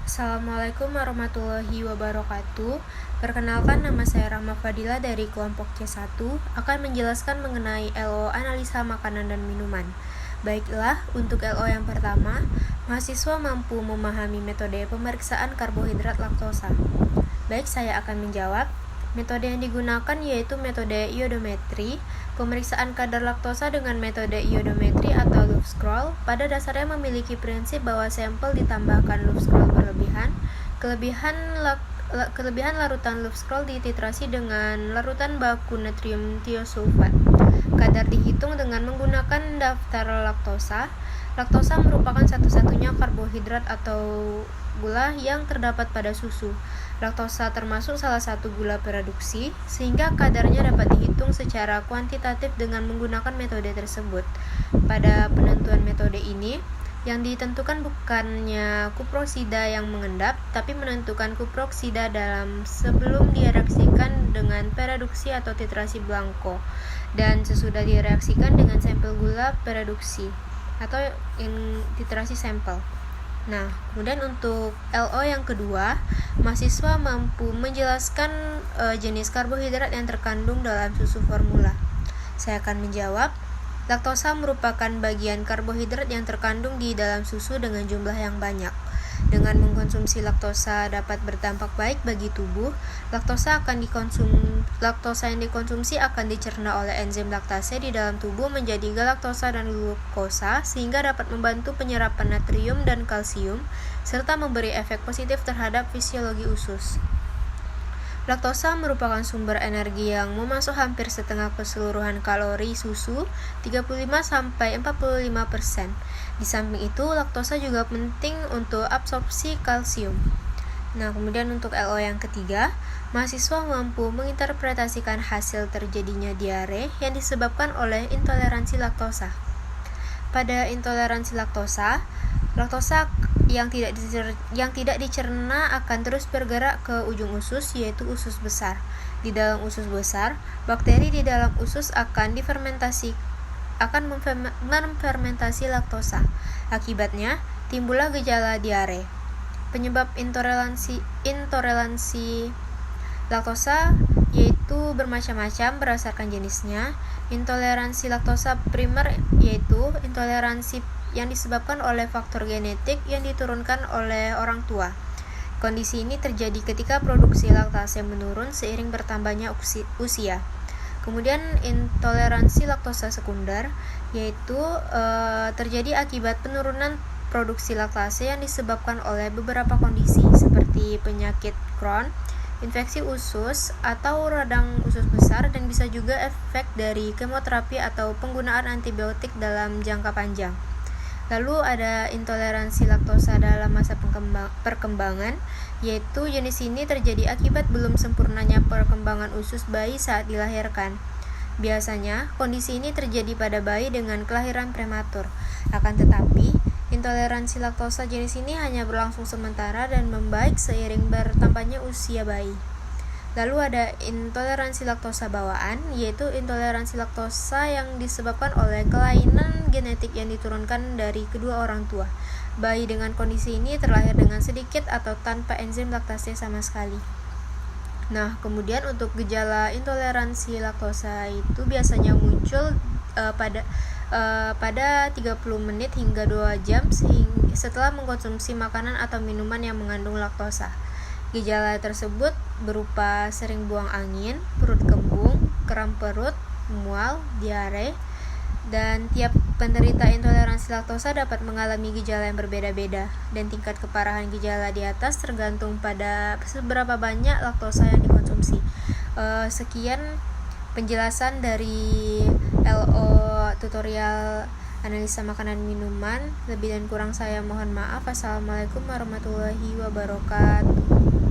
Assalamualaikum warahmatullahi wabarakatuh. Perkenalkan, nama saya Rahma Fadila dari kelompok C1 akan menjelaskan mengenai LO analisa makanan dan minuman. Baiklah, untuk LO yang pertama, mahasiswa mampu memahami metode pemeriksaan karbohidrat laktosa. Baik, saya akan menjawab. Metode yang digunakan yaitu metode iodometri. Pemeriksaan kadar laktosa dengan metode iodometri atau loop scroll pada dasarnya memiliki prinsip bahwa sampel ditambahkan loop scroll berlebihan. Kelebihan larutan loop scroll dititrasi dengan larutan baku natrium tiosulfat. Kadar dihitung dengan menggunakan daftar laktosa. Laktosa merupakan satu-satunya karbohidrat atau gula yang terdapat pada susu. Laktosa termasuk salah satu gula produksi, sehingga kadarnya dapat dihitung secara kuantitatif dengan menggunakan metode tersebut. Pada penentuan metode ini, yang ditentukan bukannya kuproksida yang mengendap, tapi menentukan kuproksida dalam sebelum direaksikan dengan pereduksi atau titrasi blanco, dan sesudah direaksikan dengan sampel gula pereduksi atau titrasi sampel. Nah, kemudian untuk LO yang kedua, mahasiswa mampu menjelaskan jenis karbohidrat yang terkandung dalam susu formula. Saya akan menjawab, laktosa merupakan bagian karbohidrat yang terkandung di dalam susu dengan jumlah yang banyak. Dengan mengkonsumsi laktosa dapat berdampak baik bagi tubuh. Laktosa yang dikonsumsi akan dicerna oleh enzim laktase di dalam tubuh menjadi galaktosa dan glukosa, sehingga dapat membantu penyerapan natrium dan kalsium serta memberi efek positif terhadap fisiologi usus. Laktosa merupakan sumber energi yang memasuk hampir setengah keseluruhan kalori susu, 35-45%. Di samping itu, laktosa juga penting untuk absorpsi kalsium. Nah, kemudian untuk LO yang ketiga, mahasiswa mampu menginterpretasikan hasil terjadinya diare yang disebabkan oleh intoleransi laktosa. Pada intoleransi laktosa yang tidak dicerna akan terus bergerak ke ujung usus, yaitu usus besar. Di dalam usus besar, bakteri di dalam usus akan memfermentasi laktosa. Akibatnya, timbullah gejala diare. Penyebab intoleransi laktosa yaitu bermacam-macam berdasarkan jenisnya. Intoleransi laktosa primer yaitu intoleransi yang disebabkan oleh faktor genetik yang diturunkan oleh orang tua. Kondisi ini terjadi ketika produksi laktase menurun seiring bertambahnya usia. Kemudian intoleransi laktosa sekunder yaitu terjadi akibat penurunan produksi laktase yang disebabkan oleh beberapa kondisi seperti penyakit Crohn, infeksi usus, atau radang usus besar, dan bisa juga efek dari kemoterapi atau penggunaan antibiotik dalam jangka panjang. Lalu ada intoleransi laktosa dalam masa perkembangan, yaitu jenis ini terjadi akibat belum sempurnanya perkembangan usus bayi saat dilahirkan. Biasanya, kondisi ini terjadi pada bayi dengan kelahiran prematur. Akan tetapi, intoleransi laktosa jenis ini hanya berlangsung sementara dan membaik seiring bertambahnya usia bayi. Lalu ada intoleransi laktosa bawaan, yaitu intoleransi laktosa yang disebabkan oleh kelainan genetik yang diturunkan dari kedua orang tua. Bayi dengan kondisi ini terlahir dengan sedikit atau tanpa enzim laktase sama sekali. Nah, kemudian untuk gejala intoleransi laktosa itu biasanya muncul pada 30 menit hingga 2 jam setelah mengkonsumsi makanan atau minuman yang mengandung laktosa. Gejala tersebut berupa sering buang angin, perut kembung, kram perut, mual, diare, dan tiap penderita intoleransi laktosa dapat mengalami gejala yang berbeda-beda, dan tingkat keparahan gejala di atas tergantung pada seberapa banyak laktosa yang dikonsumsi. Sekian penjelasan dari LO tutorial analisa makanan minuman. Lebih dan kurang saya mohon maaf. Assalamualaikum warahmatullahi wabarakatuh.